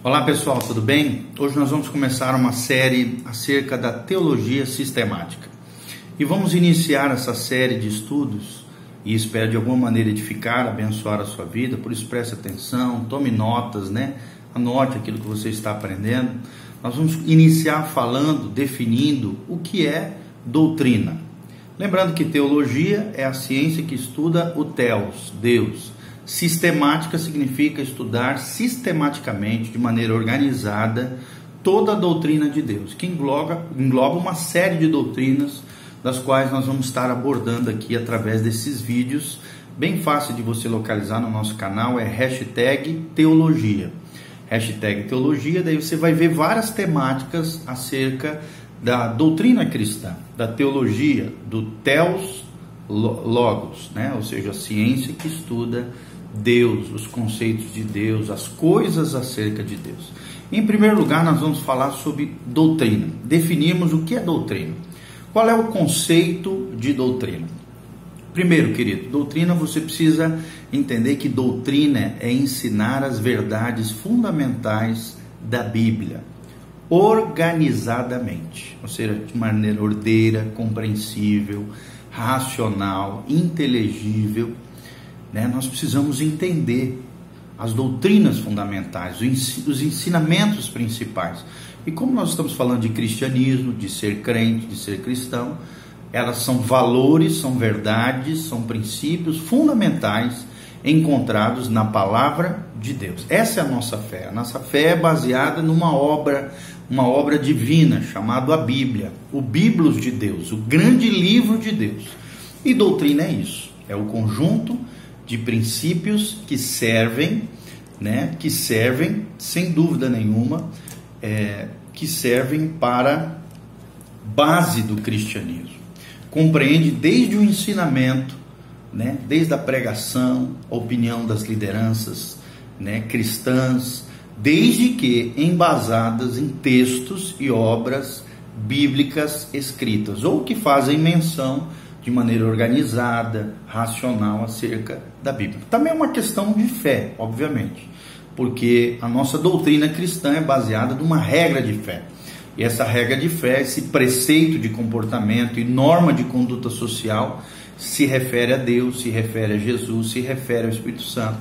Olá pessoal, tudo bem? Hoje nós vamos começar uma série acerca da teologia sistemática. E vamos iniciar essa série de estudos, e espero de alguma maneira edificar, abençoar a sua vida, por isso preste atenção, tome notas, Anote aquilo que você está aprendendo. Nós vamos iniciar falando, definindo o que é doutrina. Lembrando que teologia é a ciência que estuda o Theos, Deus. Sistemática significa estudar sistematicamente, de maneira organizada, toda a doutrina de Deus, que engloba uma série de doutrinas, das quais nós vamos estar abordando aqui através desses vídeos. Bem fácil de você localizar no nosso canal, é #teologia. #teologia, daí você vai ver várias temáticas acerca da doutrina cristã, da teologia, do Theos Logos, ou seja, a ciência que estuda Deus, os conceitos de Deus, as coisas acerca de Deus. Em primeiro lugar, nós vamos falar sobre doutrina. Definimos o que é doutrina. Qual é o conceito de doutrina? Primeiro, querido, doutrina, você precisa entender que doutrina é ensinar as verdades fundamentais da Bíblia, organizadamente, ou seja, de maneira ordeira, compreensível, racional, inteligível. Nós precisamos entender as doutrinas fundamentais, os ensinamentos principais. E como nós estamos falando de cristianismo, de ser crente, de ser cristão, elas são valores, são verdades, são princípios fundamentais encontrados na palavra de Deus. Essa é a nossa fé. A nossa fé é baseada numa obra divina chamada a Bíblia, o Biblos de Deus, o grande livro de Deus. E doutrina é isso, é o conjunto de princípios que servem, sem dúvida nenhuma, que servem para base do cristianismo. Compreende desde o ensinamento, desde a pregação, a opinião das lideranças cristãs, desde que embasadas em textos e obras bíblicas escritas, ou que fazem menção de maneira organizada, racional acerca da Bíblia. Também é uma questão de fé, obviamente, porque a nossa doutrina cristã é baseada numa regra de fé. E essa regra de fé, esse preceito de comportamento e norma de conduta social se refere a Deus, se refere a Jesus, se refere ao Espírito Santo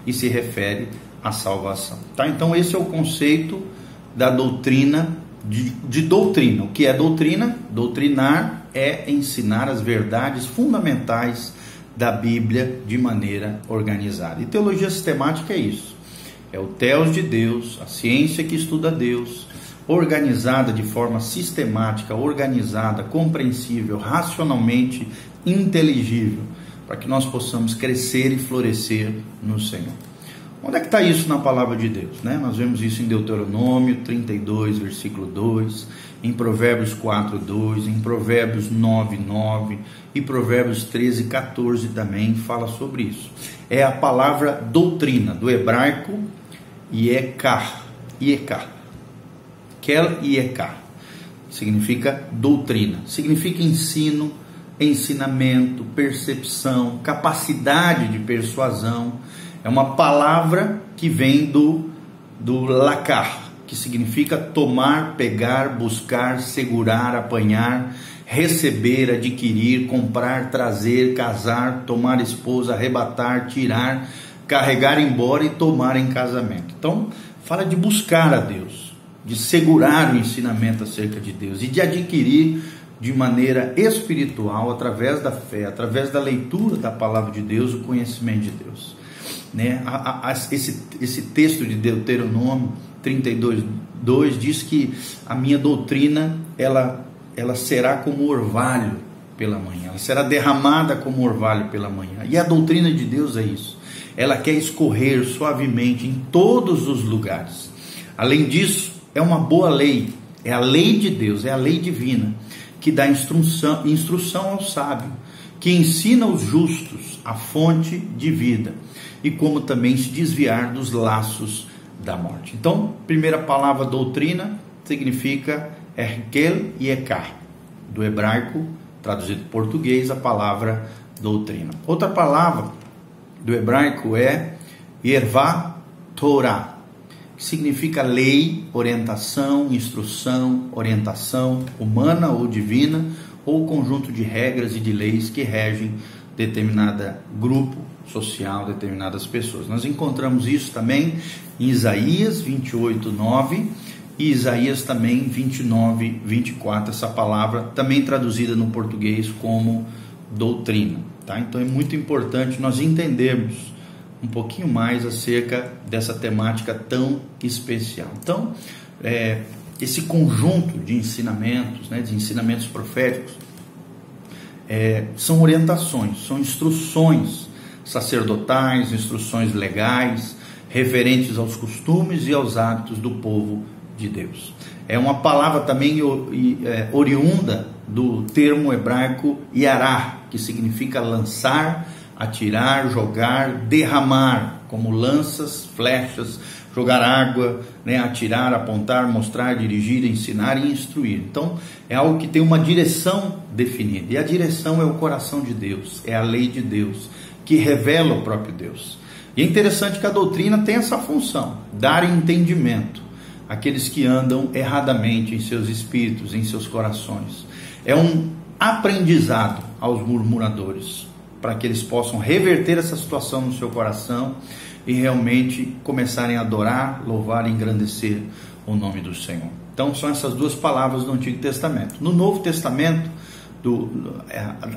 e se refere à salvação. Então esse é o conceito da doutrina, de doutrina. O que é doutrina? Doutrinar é ensinar as verdades fundamentais da Bíblia de maneira organizada. E teologia sistemática é isso. É o Theos de Deus, a ciência que estuda Deus, organizada de forma sistemática, organizada, compreensível, racionalmente inteligível, para que nós possamos crescer e florescer no Senhor. Onde é que está isso na palavra de Deus? Nós vemos isso em Deuteronômio 32, versículo 2, em Provérbios 4, 2, em Provérbios 9, 9 e Provérbios 13, 14 também fala sobre isso. É a palavra doutrina, do hebraico iekar, kel iekar, significa doutrina, significa ensino, ensinamento, percepção, capacidade de persuasão. É uma palavra que vem do lakar, que significa tomar, pegar, buscar, segurar, apanhar, receber, adquirir, comprar, trazer, casar, tomar esposa, arrebatar, tirar, carregar embora e tomar em casamento. Então, fala de buscar a Deus, de segurar o ensinamento acerca de Deus e de adquirir de maneira espiritual, através da fé, através da leitura da palavra de Deus, o conhecimento de Deus. Esse texto de Deuteronômio 32, 2 diz que a minha doutrina ela será como orvalho pela manhã, ela será derramada como orvalho pela manhã. E a doutrina de Deus é isso, ela quer escorrer suavemente em todos os lugares. Além disso, é uma boa lei, é a lei de Deus, é a lei divina, que dá instrução ao sábio, que ensina os justos a fonte de vida e como também se desviar dos laços da morte. Então, primeira palavra doutrina significa erkel e ekar, do hebraico, traduzido para português, a palavra doutrina. Outra palavra do hebraico é Yervá Torá. que significa lei, orientação, instrução, orientação humana ou divina, ou conjunto de regras e de leis que regem determinado grupo social, determinadas pessoas. Nós encontramos isso também em Isaías 28:9 e Isaías também 29:24, essa palavra também traduzida no português como doutrina, tá? Então é muito importante nós entendermos um pouquinho mais acerca dessa temática tão especial. Então, esse conjunto de ensinamentos, né, de ensinamentos proféticos, são orientações, são instruções sacerdotais, instruções legais, referentes aos costumes e aos hábitos do povo de Deus. É uma palavra também oriunda do termo hebraico yará, que significa lançar, atirar, jogar, derramar, como lanças, flechas, jogar água, né, atirar, apontar, mostrar, dirigir, ensinar e instruir. Então, é algo que tem uma direção definida. E a direção é o coração de Deus, é a lei de Deus, que revela o próprio Deus. E é interessante que a doutrina tem essa função, dar entendimento àqueles que andam erradamente em seus espíritos, em seus corações. É um aprendizado aos murmuradores, para que eles possam reverter essa situação no seu coração e realmente começarem a adorar, louvar e engrandecer o nome do Senhor. Então são essas duas palavras do Antigo Testamento. No Novo Testamento,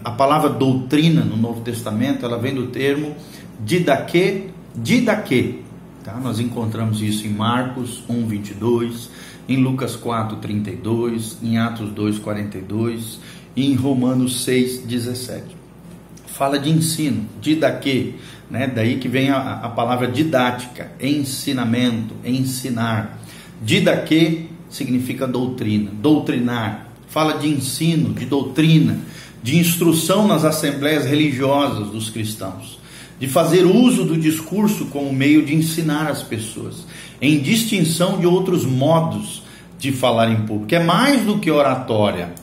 a palavra doutrina no Novo Testamento, ela vem do termo didaquê, tá? Nós encontramos isso em Marcos 1:22, em Lucas 4:32, em Atos 2:42 e em Romanos 6:17. Fala de ensino, didaquê, né? Daí que vem a palavra didática, ensinamento, ensinar. Didaquê significa doutrina, doutrinar. Fala de ensino, de doutrina, de instrução nas assembleias religiosas dos cristãos, de fazer uso do discurso como meio de ensinar as pessoas, em distinção de outros modos de falar em público. É mais do que oratória.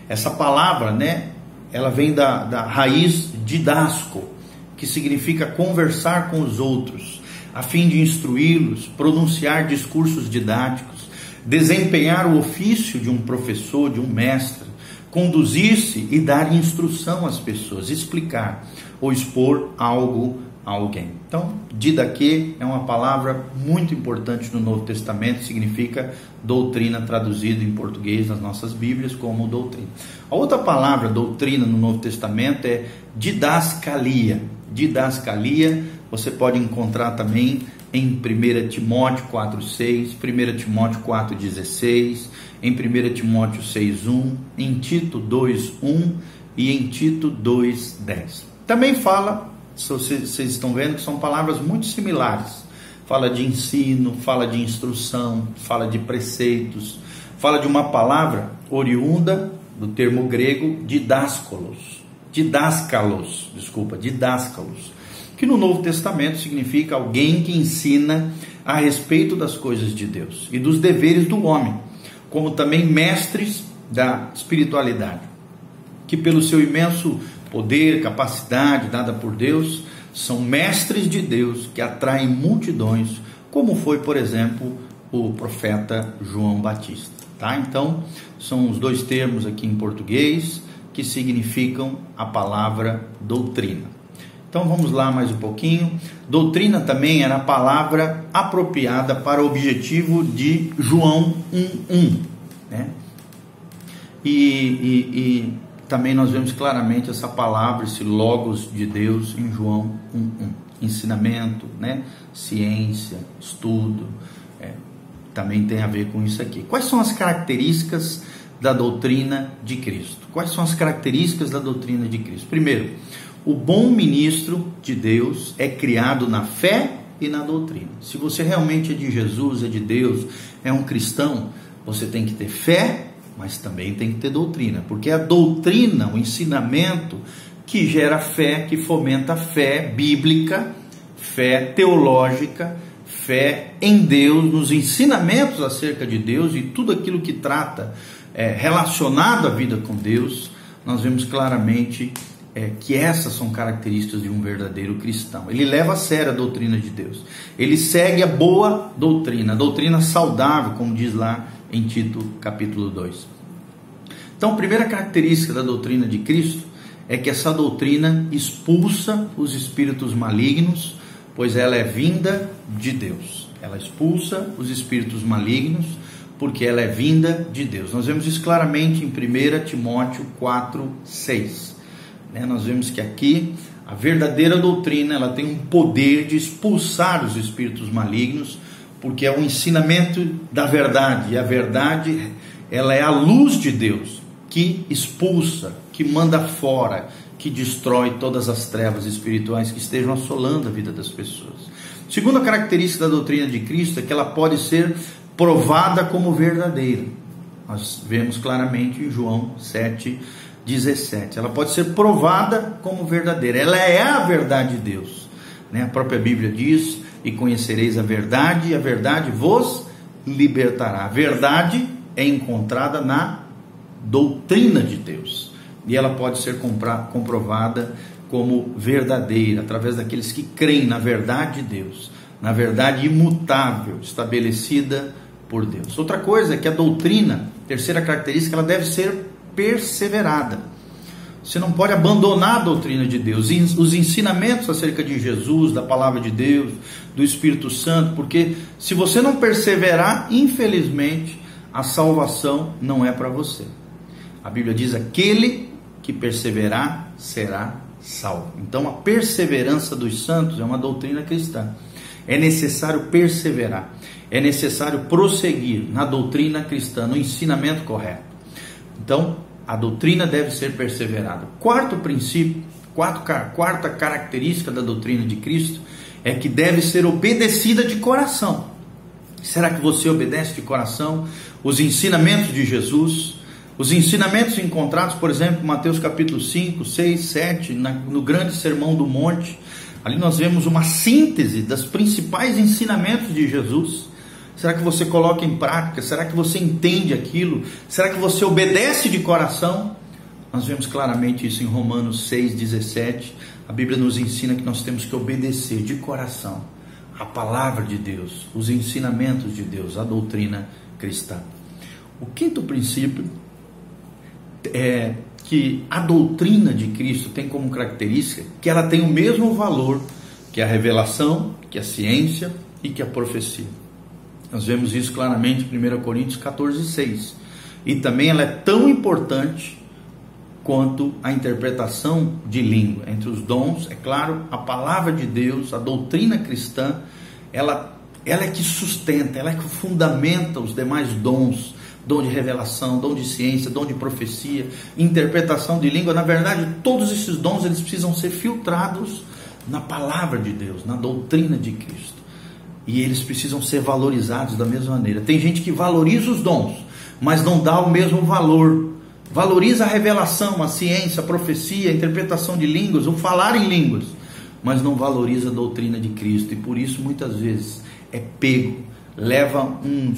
Essa palavra, né, ela vem da raiz didasco, que significa conversar com os outros, a fim de instruí-los, pronunciar discursos didáticos, desempenhar o ofício de um professor, de um mestre, conduzir-se e dar instrução às pessoas, explicar ou expor algo a alguém. Então, didaquê é uma palavra muito importante no Novo Testamento, significa doutrina, traduzido em português nas nossas Bíblias como doutrina. A outra palavra doutrina no Novo Testamento é didascalia. Didascalia você pode encontrar também em 1 Timóteo 4:6, 1 Timóteo 4:16, em 1 Timóteo 6:1, em Tito 2:1 e em Tito 2:10. Também fala, se vocês estão vendo, que são palavras muito similares. Fala de ensino, fala de instrução, fala de preceitos, fala de uma palavra oriunda do termo grego didáscalos, que no Novo Testamento significa alguém que ensina a respeito das coisas de Deus e dos deveres do homem, como também mestres da espiritualidade, que pelo seu imenso poder, capacidade dada por Deus, são mestres de Deus que atraem multidões, como foi, por exemplo, o profeta João Batista, tá? Então, são os dois termos aqui em português que significam a palavra doutrina. Então vamos lá mais um pouquinho. Doutrina também era a palavra apropriada para o objetivo de João 1:1, né? E também nós vemos claramente essa palavra, esse logos de Deus em João 1:1. Ensinamento, né? Ciência, estudo, também tem a ver com isso aqui. Quais são as características da doutrina de Cristo? Quais são as características da doutrina de Cristo? Primeiro, o bom ministro de Deus é criado na fé e na doutrina. Se você realmente é de Jesus, é de Deus, é um cristão, você tem que ter fé, mas também tem que ter doutrina, porque é a doutrina, o ensinamento que gera fé, que fomenta a fé bíblica, fé teológica, fé em Deus, nos ensinamentos acerca de Deus e tudo aquilo que trata relacionado à vida com Deus. Nós vemos claramente que essas são características de um verdadeiro cristão. Ele leva a sério a doutrina de Deus. Ele segue a boa doutrina, a doutrina saudável, como diz lá em Tito capítulo 2. Então, a primeira característica da doutrina de Cristo é que essa doutrina expulsa os espíritos malignos, pois ela é vinda de Deus. Ela expulsa os espíritos malignos, porque ela é vinda de Deus. Nós vemos isso claramente em 1 Timóteo 4:6. Nós vemos que aqui a verdadeira doutrina, ela tem um poder de expulsar os espíritos malignos, porque é o ensinamento da verdade, e a verdade, ela é a luz de Deus, que expulsa, que manda fora, que destrói todas as trevas espirituais que estejam assolando a vida das pessoas. Segunda característica da doutrina de Cristo é que ela pode ser provada como verdadeira. Nós vemos claramente em João 7:17. Ela pode ser provada como verdadeira. Ela é a verdade de Deus. A própria Bíblia diz: e conhecereis a verdade, e a verdade vos libertará. A verdade é encontrada na doutrina de Deus. E ela pode ser comprovada como verdadeira, através daqueles que creem na verdade de Deus, na verdade imutável, estabelecida por Deus. Outra coisa é que a doutrina, terceira característica, ela deve ser perseverada. Você não pode abandonar a doutrina de Deus, os ensinamentos acerca de Jesus, da palavra de Deus, do Espírito Santo, porque se você não perseverar, infelizmente, a salvação não é para você. A Bíblia diz: aquele que perseverar será salvo. Então, a perseverança dos santos é uma doutrina cristã. É necessário perseverar, é necessário prosseguir na doutrina cristã, no ensinamento correto. Então, a doutrina deve ser perseverada. Quarto princípio, quarta característica da doutrina de Cristo é que deve ser obedecida de coração. Será que você obedece de coração os ensinamentos de Jesus? Os ensinamentos encontrados, por exemplo, em Mateus capítulo 5, 6, 7, no grande sermão do monte. Ali nós vemos uma síntese dos principais ensinamentos de Jesus. Será que você coloca em prática? Será que você entende aquilo? Será que você obedece de coração? Nós vemos claramente isso em Romanos 6:17. A Bíblia nos ensina que nós temos que obedecer de coração a palavra de Deus, os ensinamentos de Deus, a doutrina cristã. O quinto princípio é que a doutrina de Cristo tem como característica que ela tem o mesmo valor que a revelação, que a ciência e que a profecia. Nós vemos isso claramente em 1 Coríntios 14:6. E também ela é tão importante quanto a interpretação de língua. Entre os dons, é claro, a palavra de Deus, a doutrina cristã, ela é que sustenta, ela é que fundamenta os demais dons. Dom de revelação, dom de ciência, dom de profecia, interpretação de língua. Na verdade, todos esses dons, eles precisam ser filtrados na palavra de Deus, na doutrina de Cristo. E eles precisam ser valorizados da mesma maneira. Tem gente que valoriza os dons, mas não dá o mesmo valor. Valoriza a revelação, a ciência, a profecia, a interpretação de línguas, o falar em línguas, mas não valoriza a doutrina de Cristo. E por isso, muitas vezes, é pego, leva um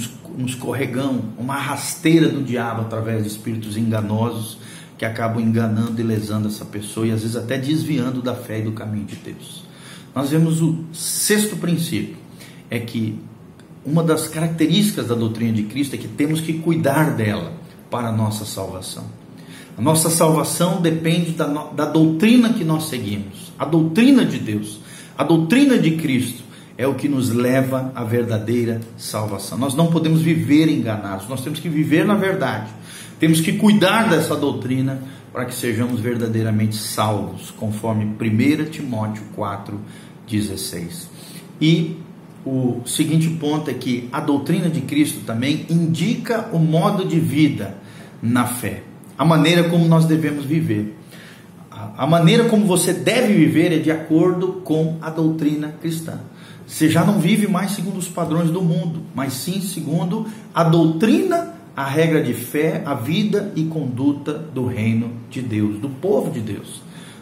escorregão, uma rasteira do diabo através de espíritos enganosos que acabam enganando e lesando essa pessoa e às vezes até desviando da fé e do caminho de Deus. Nós vemos o sexto princípio, é que uma das características da doutrina de Cristo é que temos que cuidar dela para a nossa salvação. A nossa salvação depende da doutrina que nós seguimos, a doutrina de Deus, a doutrina de Cristo é o que nos leva à verdadeira salvação. Nós não podemos viver enganados, nós temos que viver na verdade. Temos que cuidar dessa doutrina para que sejamos verdadeiramente salvos, conforme 1 Timóteo 4:16. E o seguinte ponto é que a doutrina de Cristo também indica o modo de vida na fé, a maneira como nós devemos viver. A maneira como você deve viver é de acordo com a doutrina cristã. Você já não vive mais segundo os padrões do mundo, mas sim segundo a doutrina, a regra de fé, a vida e conduta do reino de Deus, do povo de Deus.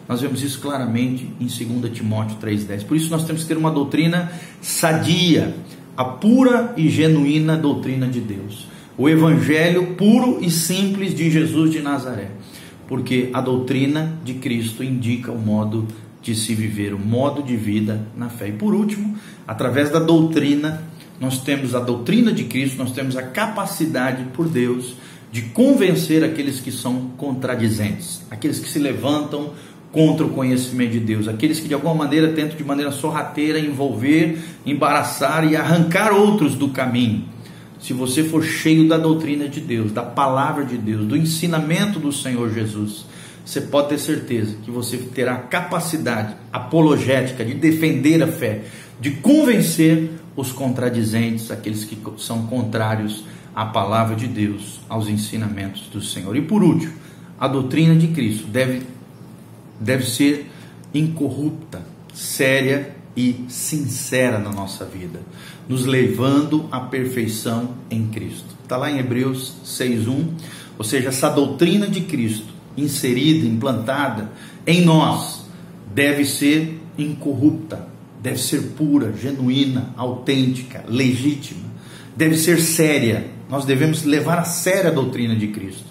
Nós vemos isso claramente em 2 Timóteo 3:10. Por isso nós temos que ter uma doutrina sadia, a pura e genuína doutrina de Deus. O evangelho puro e simples de Jesus de Nazaré. porque a doutrina de Cristo indica o modo de se viver, o modo de vida na fé. E por último, através da doutrina, nós temos a doutrina de Cristo, nós temos a capacidade por Deus de convencer aqueles que são contradizentes, aqueles que se levantam contra o conhecimento de Deus, aqueles que de alguma maneira tentam de maneira sorrateira envolver, embaraçar e arrancar outros do caminho. Se você for cheio da doutrina de Deus, da palavra de Deus, do ensinamento do Senhor Jesus, você pode ter certeza que você terá capacidade apologética de defender a fé, de convencer os contradizentes, aqueles que são contrários à palavra de Deus, aos ensinamentos do Senhor. E por último, a doutrina de Cristo deve ser incorrupta, séria e sincera na nossa vida, nos levando à perfeição em Cristo. Está lá em Hebreus 6:1, ou seja, essa doutrina de Cristo inserida, implantada em nós, deve ser incorrupta, deve ser pura, genuína, autêntica, legítima, deve ser séria. Nós devemos levar a sério a doutrina de Cristo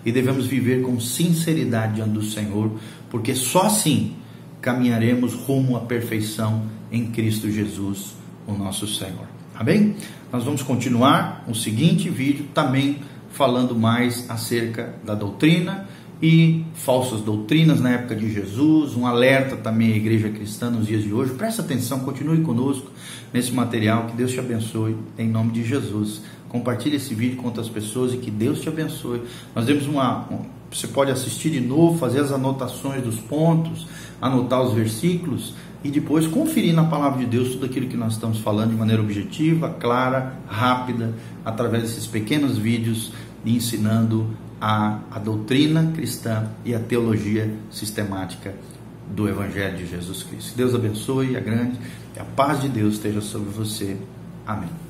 e devemos viver com sinceridade diante do Senhor, porque só assim caminharemos rumo à perfeição em Cristo Jesus, o nosso Senhor. Amém? Nós vamos continuar o seguinte vídeo também falando mais acerca da doutrina e falsas doutrinas na época de Jesus, um alerta também à igreja cristã nos dias de hoje. Presta atenção, continue conosco nesse material, que Deus te abençoe em nome de Jesus. Compartilhe esse vídeo com outras pessoas e que Deus te abençoe. Nós temos você pode assistir de novo, fazer as anotações dos pontos, anotar os versículos e depois conferir na palavra de Deus tudo aquilo que nós estamos falando de maneira objetiva, clara, rápida, através desses pequenos vídeos ensinando a doutrina cristã e a teologia sistemática do Evangelho de Jesus Cristo. Deus abençoe, a grande, e a paz de Deus esteja sobre você. Amém.